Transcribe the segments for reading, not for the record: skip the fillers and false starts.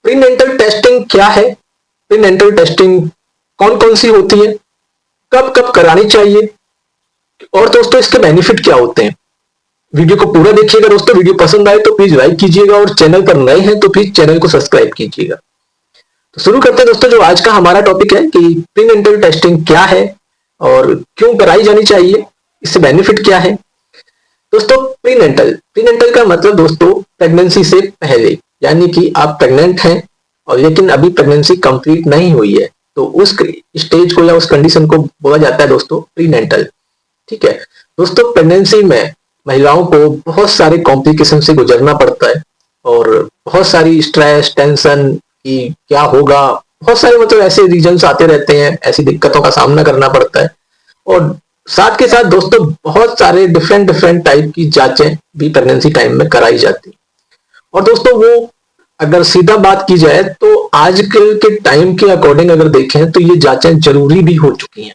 प्रीनेंटल testing क्या है, प्रीनेंटल testing कौन कौन सी होती है, कब कब करानी चाहिए, और दोस्तों इसके बेनिफिट क्या होते हैं। वीडियो को पूरा देखिएगा दोस्तों। वीडियो पसंद आए तो प्लीज लाइक कीजिएगा, और चैनल पर नए हैं तो प्लीज चैनल को सब्सक्राइब कीजिएगा। तो शुरू करते हैं दोस्तों। जो आज का हमारा टॉपिक है कि प्रीनेंटल टेस्टिंग क्या है और क्यों कराई जानी चाहिए, इससे बेनिफिट क्या है। दोस्तों प्रीनेंटल प्रीनेंटल का मतलब दोस्तों प्रेगनेंसी से पहले, यानी कि आप प्रेग्नेंट हैं और लेकिन अभी प्रेगनेंसी कंप्लीट नहीं हुई है, तो उस स्टेज को या उस कंडीशन को बोला जाता है दोस्तों प्रीनेंटल। ठीक है दोस्तों, प्रेगनेंसी में महिलाओं को बहुत सारे कॉम्प्लिकेशन से गुजरना पड़ता है और बहुत सारी स्ट्रेस टेंशन की क्या होगा, बहुत सारे मतलब ऐसे रीजंस आते रहते हैं, ऐसी दिक्कतों का सामना करना पड़ता है। और साथ के साथ दोस्तों बहुत सारे डिफरेंट डिफरेंट टाइप की जांचें भी प्रेगनेंसी टाइम में कराई जाती। और दोस्तों वो अगर सीधा बात की जाए तो आजकल के टाइम के अकॉर्डिंग अगर देखें तो ये जांचें जरूरी भी हो चुकी हैं,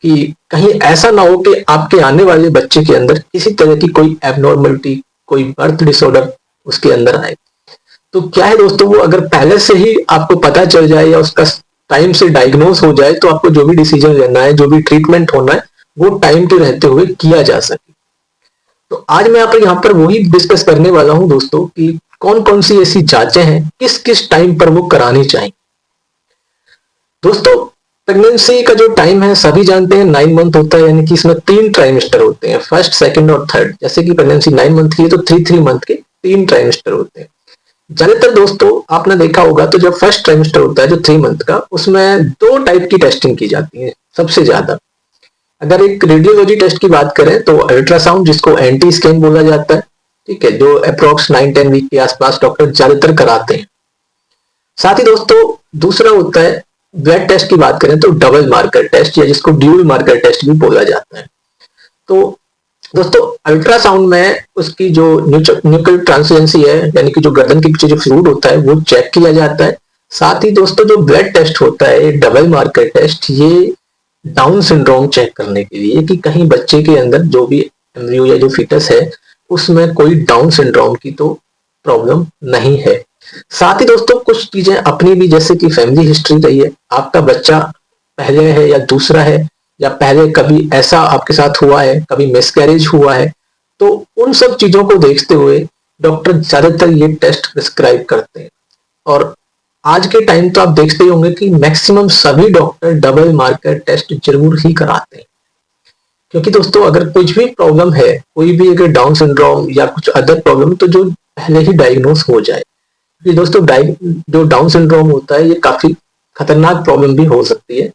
कि कहीं ऐसा ना हो कि आपके आने वाले बच्चे के अंदर किसी तरह की कोई एबनॉर्मलिटी, कोई बर्थ डिसऑर्डर उसके अंदर आए। तो क्या है दोस्तों, वो अगर पहले से ही आपको पता चल जाए या उसका टाइम से डायग्नोस हो जाए, तो आपको जो भी डिसीजन लेना है, जो भी ट्रीटमेंट होना है, वो टाइम पे रहते हुए किया जा सके। तो आज मैं यहाँ पर वही डिस्कस करने वाला हूं दोस्तों कि कौन कौन सी ऐसी जांचें हैं, किस किस टाइम पर वो करानी चाहिए। दोस्तों प्रेगनेंसी का जो टाइम है सभी जानते हैं 9 मंथ होता है, यानी कि इसमें 3 ट्राइमेस्टर होते हैं, फर्स्ट सेकंड और थर्ड। जैसे कि प्रेगनेंसी 9 मंथ की है तो 3 मंथ के 3 ट्राइमेस्टर होते हैं। ज्यादातर दोस्तों आपने देखा होगा तो जब फर्स्ट ट्राइमेस्टर होता है जो 3 मंथ का, उसमें 2 टाइप की टेस्टिंग की जाती है सबसे ज्यादा। अगर एक रेडियोलॉजी टेस्ट की बात करें तो अल्ट्रासाउंड, जिसको एंटी स्कैन बोला जाता है, ठीक है, जो अप्रोक्स 9-10 वीक के आसपास डॉक्टर ज्यादातर कराते हैं। साथ ही दोस्तों दूसरा होता है ब्लड टेस्ट की बात करें तो डबल मार्कर टेस्ट, या जिसको ड्यूल मार्कर टेस्ट भी बोला जाता है। तो दोस्तों अल्ट्रासाउंड में उसकी जो न्यूक्लियर ट्रांसलेंसी है, यानी कि जो गर्दन के पीछे जो फ्लूइड होता है वो चेक किया जाता है। साथ ही दोस्तों जो ब्लड टेस्ट होता है डबल मार्कर टेस्ट, ये डाउन सिंड्रोम चेक करने के लिए कि कहीं बच्चे के अंदर जो भी एम्ब्रियो या जो फीटस है उसमें कोई डाउन सिंड्रोम की तो प्रॉब्लम नहीं है। साथ ही दोस्तों कुछ चीजें अपनी भी, जैसे कि फैमिली हिस्ट्री रही है, आपका बच्चा पहले है या दूसरा है, या पहले कभी ऐसा आपके साथ हुआ है, कभी मिसकैरेज हुआ है, तो उन सब चीजों को देखते हुए डॉक्टर ज्यादातर ये टेस्ट प्रिस्क्राइब करते हैं। और आज के टाइम तो आप देखते ही होंगे कि मैक्सिमम सभी डॉक्टर डबल मार्कर टेस्ट जरूर ही कराते हैं, क्योंकि दोस्तों अगर कुछ भी प्रॉब्लम है, कोई भी अगर डाउन सिंड्रोम या कुछ अदर प्रॉब्लम, तो जो पहले ही डायग्नोस हो जाए। क्योंकि दोस्तों जो डाउन सिंड्रोम होता है ये काफी खतरनाक प्रॉब्लम भी हो सकती है।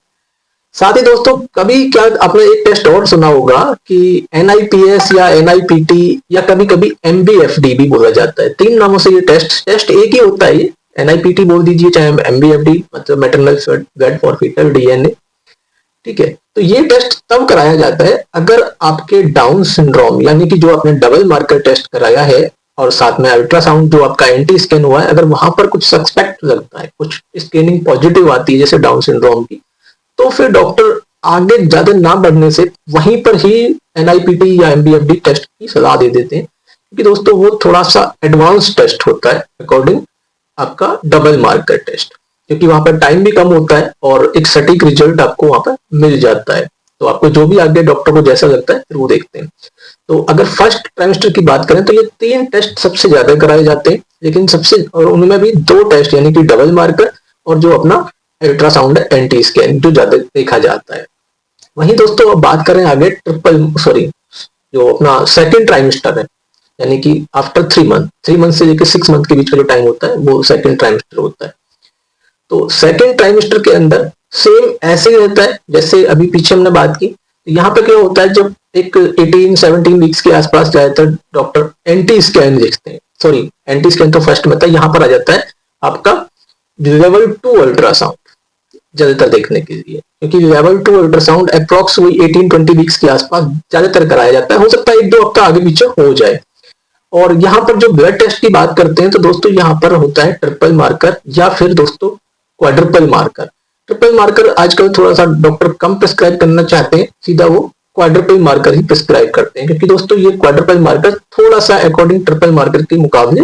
साथ ही दोस्तों कभी क्या आपने एक टेस्ट और सुना होगा कि NIPS या NIPT या कभी कभी MBFD भी बोला जाता है। 3 नामों से ये टेस्ट एक ही होता है। ये NIPT बोल दीजिए चाहे MBFD, मतलब maternal blood for foetal DNA। ठीक है, तो ये टेस्ट तब कराया जाता है अगर आपके डाउन सिंड्रोम, यानी कि जो आपने डबल मार्कर टेस्ट कराया है और साथ में अल्ट्रासाउंड जो आपका एंटी स्कैन हुआ है, अगर वहां पर कुछ सस्पेक्ट लगता है, कुछ स्कैनिंग पॉजिटिव आती है जैसे डाउन सिंड्रोम की, तो फिर डॉक्टर आगे ज्यादा ना बढ़ने से वहीं पर ही NIPT या MBFD टेस्ट की सलाह दे देते हैं, क्योंकि दोस्तों वो थोड़ा सा एडवांस टेस्ट होता है अकॉर्डिंग आपका डबल मार्कर टेस्ट, क्योंकि वहां पर टाइम भी कम होता है और एक सटीक रिजल्ट आपको वहां पर मिल जाता है। तो आपको जो भी आगे डॉक्टर को जैसा लगता है फिर वो देखते हैं। तो अगर फर्स्ट ट्राइमेस्टर की बात करें तो ये 3 टेस्ट सबसे ज्यादा कराए जाते हैं, लेकिन सबसे और उनमें भी 2 टेस्ट, यानी कि डबल मार्कर और जो अपना अल्ट्रासाउंड है एंटी स्कैन, जो ज्यादा देखा जाता है। वहीं दोस्तों अब बात करें आगे जो अपना सेकंड ट्राइमेस्टर है, यानी कि आफ्टर 3 मंथ से लेकर 6 मंथ के बीच का जो टाइम होता है वो सेकंड ट्राइमेस्टर होता है। तो सेकंड ट्राइमेस्टर के अंदर सेम ऐसे ही रहता है जैसे अभी पीछे हमने बात की। यहाँ पे क्या होता है, जब एक 18-17 वीक्स के आसपास ज्यादातर डॉक्टर एंटी स्कैन देखते हैं। सॉरी, एंटी स्कैन तो फर्स्ट में था, यहाँ पर आ जाता है आपका लेवल 2 अल्ट्रासाउंड ज्यादातर देखने के लिए, क्योंकि लेवल 2 अल्ट्रासाउंड अप्रोक्स वही 18-20 वीक्स के आसपास ज्यादातर कराया जाता है। हो सकता है 1-2 हफ्ता आगे पीछे हो जाए। और यहाँ पर जो ब्लड टेस्ट की बात करते हैं तो दोस्तों यहाँ पर होता है ट्रिपल मार्कर या फिर दोस्तों क्वाड्रुपल मार्कर। ट्रिपल मार्कर आजकल थोड़ा सा डॉक्टर कम प्रिस्क्राइब करना चाहते हैं, सीधा वो क्वाड्रुपल मार्कर ही प्रिस्क्राइब करते हैं, क्योंकि दोस्तों ये क्वाड्रुपल मार्कर थोड़ा सा अकॉर्डिंग ट्रिपल मार्कर के मुकाबले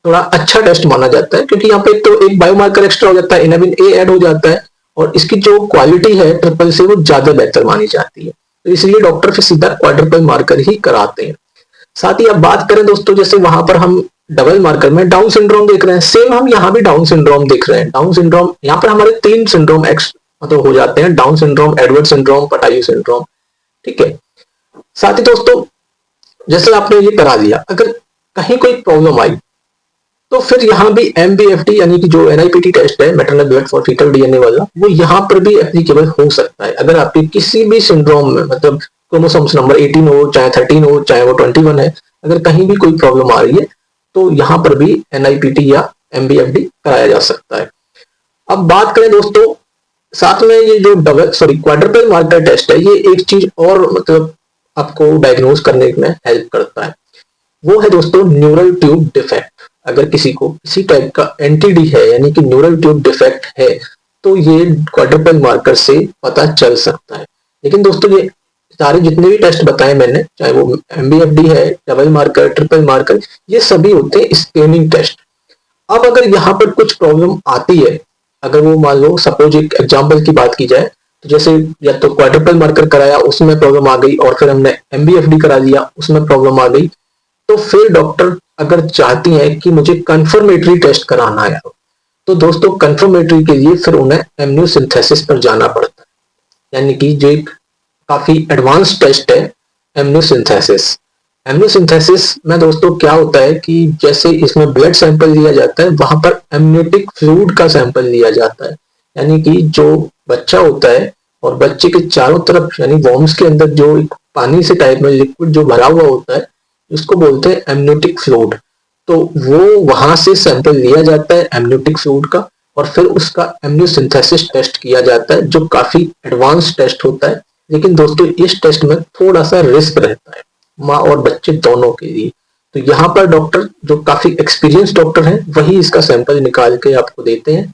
थोड़ा अच्छा टेस्ट माना जाता है, क्योंकि यहाँ पे तो एक बायोमार्कर एक्स्ट्रा हो जाता है, इनहिबिन ए ऐड हो जाता है, और इसकी जो क्वालिटी है ट्रिपल से वो ज्यादा बेहतर मानी जाती है, तो इसलिए डॉक्टर फिर सीधा क्वाड्रुपल मार्कर ही कराते हैं। साथ ही अब बात करें दोस्तों, जैसे वहां पर हम डबल मार्कर में डाउन सिंड्रोम देख रहे हैं, सेम हम यहाँ भी डाउन सिंड्रोम देख रहे हैं। डाउन सिंड्रोम यहाँ पर हमारे 3 सिंड्रोम एक्स मतलब हो जाते हैं, Down syndrome, Edward syndrome, Patau syndrome, ठीक है। साथ ही दोस्तों जैसे आपने ये करा दिया, अगर कहीं कोई प्रॉब्लम आई तो फिर यहाँ भी MBFD यानी कि जो NIPT टेस्ट है, maternal blood for foetal DNA वाला, वो यहाँ पर भी एप्लीकेबल हो सकता है। अगर आपके किसी भी सिंड्रोम में मतलब क्रोमोसोम्स नंबर 18 हो, चाहे 13 हो, चाहे वो 21 है, अगर कहीं भी कोई प्रॉब्लम आ रही है तो यहाँ पर भी NIPT या MBFD कराया जा सकता है। अब बात करें दोस्तों, साथ में ये जो क्वाड्रुपल मार्कर टेस्ट है, ये एक चीज और मतलब आपको डायग्नोज करने में हेल्प करता है, वो है दोस्तों न्यूरल ट्यूब डिफेक्ट। अगर किसी को किसी टाइप का NTD है यानी कि न्यूरल ट्यूब डिफेक्ट है, तो ये क्वाड्रुपल मार्कर से पता चल सकता है। लेकिन दोस्तों ये सारे जितने भी टेस्ट बताए मैंने, चाहे वो MBFD है, डबल मार्कर, ट्रिपल मार्कर, ये सभी होते हैं स्क्रीनिंग टेस्ट। अब अगर यहाँ पर कुछ प्रॉब्लम आती है, अगर वो मान लो सपोज एक एग्जांपल की बात की जाए, तो जैसे या तो क्वाड्रुपल मार्कर कराया उसमें प्रॉब्लम आ गई, और फिर हमने MBFD करा दिया उसमें प्रॉब्लम आ गई, तो फिर डॉक्टर अगर चाहती हैं कि मुझे कंफर्मेटरी टेस्ट कराना है, तो दोस्तों कंफर्मेटरी के लिए फिर उन्हें एम्नियोसिंथेसिस पर जाना पड़ता है, यानी कि जो एक काफी एडवांस टेस्ट है एम्नियोसिंथेसिस। एम्नियोसिंथेसिस में दोस्तों क्या होता है कि जैसे इसमें ब्लड सैंपल लिया जाता है, वहां पर एमनियोटिक फ्लूइड का सैंपल लिया जाता है, यानी कि जो बच्चा होता है और बच्चे के चारों तरफ यानी वॉर्म्स के अंदर जो एक पानी से टाइप में लिक्विड जो भरा हुआ होता है, उसको बोलते हैं एमनियोटिक फ्लूइड। तो वो वहां से सैंपल लिया जाता है एमनियोटिक फ्लूइड का, और फिर उसका एम्नियोसिंथेसिस टेस्ट किया जाता है, जो काफी एडवांस टेस्ट होता है। लेकिन दोस्तों इस टेस्ट में थोड़ा सा रिस्क रहता है माँ और बच्चे दोनों के लिए। तो यहाँ पर डॉक्टर जो काफी एक्सपीरियंस डॉक्टर हैं वही इसका सैंपल निकाल के आपको देते हैं,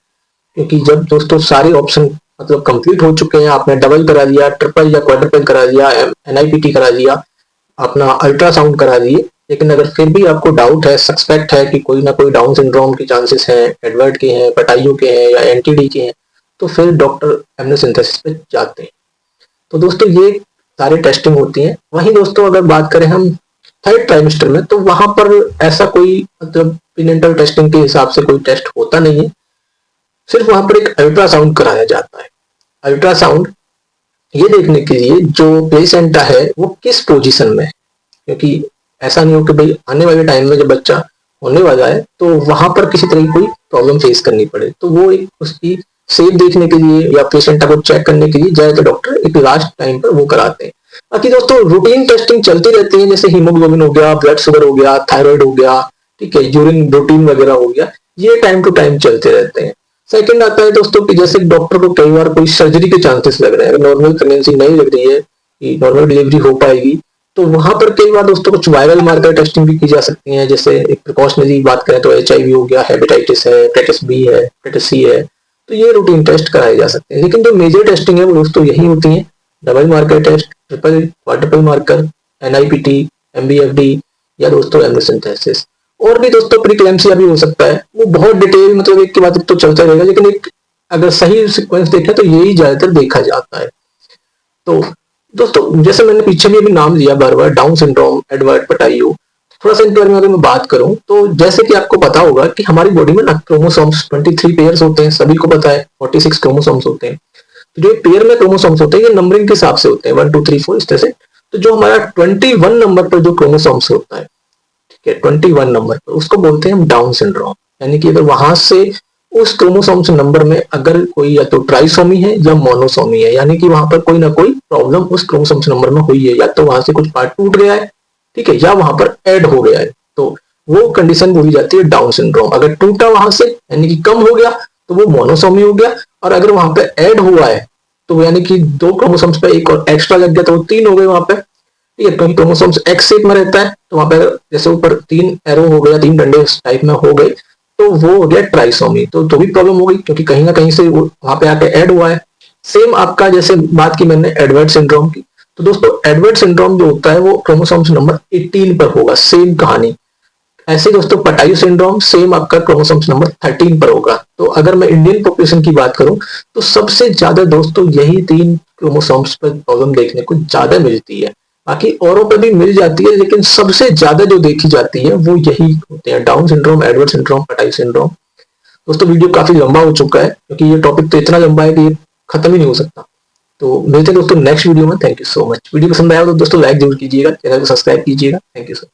क्योंकि जब दोस्तों सारे ऑप्शन मतलब कंप्लीट हो चुके हैं, आपने डबल करा दिया, ट्रिपल या क्वाड्रुपल करा दिया, NIPT करा दिया, अपना अल्ट्रासाउंड करा दिए, लेकिन अगर फिर भी आपको डाउट है, सस्पेक्ट है कि कोई ना कोई डाउन सिंड्रोम के चांसेस हैं, एडवर्ड के हैं, पटाइयो के हैं या NTD के हैं, तो फिर डॉक्टर एम्नियोसिंथेसिस पे जाते हैं। तो दोस्तों ये सारी टेस्टिंग होती है। वहीं दोस्तों अगर बात करें हम थर्ड ट्राइमेस्टर में, तो वहां पर ऐसा कोई मतलब प्रीनेटल टेस्टिंग के हिसाब से कोई टेस्ट होता नहीं है, सिर्फ वहां पर एक अल्ट्रासाउंड कराया जाता है। अल्ट्रासाउंड ये देखने के लिए जो प्लेसेंटा है वो किस पोजीशन में है, क्योंकि ऐसा नहीं हो कि भाई आने वाले टाइम में जब बच्चा होने वाला है तो वहां पर किसी तरह की कोई प्रॉब्लम फेस करनी पड़े, तो वो एक उसकी सेफ देखने के लिए या प्लेसेंटा को चेक करने के लिए ज्यादातर डॉक्टर एक लास्ट टाइम पर वो कराते हैं। बाकी दोस्तों रूटीन टेस्टिंग चलती रहती है, जैसे हीमोग्लोबिन हो गया, ब्लड शुगर हो गया, थायराइड हो गया, ठीक है, यूरिन प्रोटीन वगैरह हो गया, ये टाइम टू टाइम चलते रहते हैं। सेकंड आता है दोस्तों कि जैसे डॉक्टर को कई बार कोई सर्जरी के चांसेस लग रहे हैं, अगर नॉर्मल प्रेगनेंसी नहीं लग रही है कि नॉर्मल डिलीवरी हो पाएगी, तो वहां पर कई बार दोस्तों कुछ वायरल मार्कर टेस्टिंग भी की जा सकती है। जैसे एक प्रिकॉशनरी बात करें तो HIV हो गया, हेपेटाइटिस है, हेपेटाइटिस B है, हेपेटाइटिस C है, तो ये रूटीन टेस्ट कराए जा सकते हैं। लेकिन जो मेजर टेस्टिंग है वो दोस्तों यही होती है, double marker test, triple quadruple marker, NIPT, MBFD या दोस्तों एम्नियोसिंथेसिस। और भी दोस्तों प्रीक्लैम्सिया भी हो सकता है, वो बहुत डिटेल मतलब एक के बाद एक तो चलता रहेगा, लेकिन एक अगर सही सीक्वेंस देखें तो यही ज्यादातर देखा जाता है। तो दोस्तों जैसे मैंने पीछे भी अभी नाम लिया बार बार, डाउन सिंड्रोम, एडवर्ड, पटाइयो, थोड़ा सा इनके बारे में अगर मैं बात करूं तो जैसे कि आपको पता होगा कि हमारी बॉडी में ना क्रोमोसोम्स 23 पेयर्स होते हैं, सभी को पता है 46 क्रोमोसोम्स होते हैं। तो जो पेयर में क्रोमोसोम्स होते हैं ये नंबरिंग के हिसाब से होते हैं 1 2 3 4 इस तरह से। तो जो हमारा 21 नंबर पर जो क्रोमोसोम्स होता है, ठीक है, 21 नंबर पर, उसको बोलते हैं हम डाउन सिंड्रोम। यानी कि अगर वहां से उस क्रोमोसोम्स नंबर में अगर कोई या तो ट्राइसोमी है या मोनोसोमी है, यानी कि वहां पर कोई ना कोई प्रॉब्लम उस क्रोमोसोम्स नंबर में हुई है, या तो वहां से कुछ पार्ट टूट गया है, ठीक है, या वहां पर ऐड हो गया है, तो वो कंडीशन बोली जाती है डाउन सिंड्रोम। अगर टूटा वहां से यानी कि कम हो गया तो वो मोनोसोमी हो गया, और अगर वहां पे ऐड हुआ है तो यानी कि 2 क्रोमोसोम्स पे एक और एक्स्ट्रा लग गया तो वो 3 हो गए वहां पे, ठीक है। क्योंकि क्रोमोसोम्स एक्स शेप में रहता है तो वहां पे जैसे ऊपर 3 एरो हो गया, 3 डंडे टाइप में हो गए, तो वो हो गया ट्राइसोमी। तो भी प्रॉब्लम हो गई क्योंकि कहीं ना कहीं से वहां पे आके ऐड हुआ है। सेम आपका जैसे बात की मैंने एडवर्ड सिंड्रोम की, तो दोस्तों एडवर्ड सिंड्रोम जो होता है वो क्रोमोसोम्स नंबर 18 पर होगा, सेम कहानी। ऐसे दोस्तों पटाई सिंड्रोम सेम आपका क्रोमोसोम्स नंबर 13 पर होगा। तो अगर मैं इंडियन पॉपुलेशन की बात करूं तो सबसे ज्यादा दोस्तों यही 3 क्रोमोसोम्स पर प्रॉब्लम देखने को ज्यादा मिलती है। बाकी औरों पर भी मिल जाती है, लेकिन सबसे ज्यादा जो देखी जाती है वो यही होते हैं, डाउन सिंड्रोम, एडवर्ड सिंड्रोम, पटाई सिंड्रोम। दोस्तों वीडियो काफी लंबा हो चुका है, क्योंकि ये टॉपिक तो इतना लंबा है कि ये खत्म ही नहीं हो सकता। तो मिलते हैं दोस्तों नेक्स्ट वीडियो में। Thank you so much. Video पसंद आया तो दोस्तों लाइक जरूर कीजिएगा, चैनल को सब्सक्राइब कीजिएगा। Thank you so much.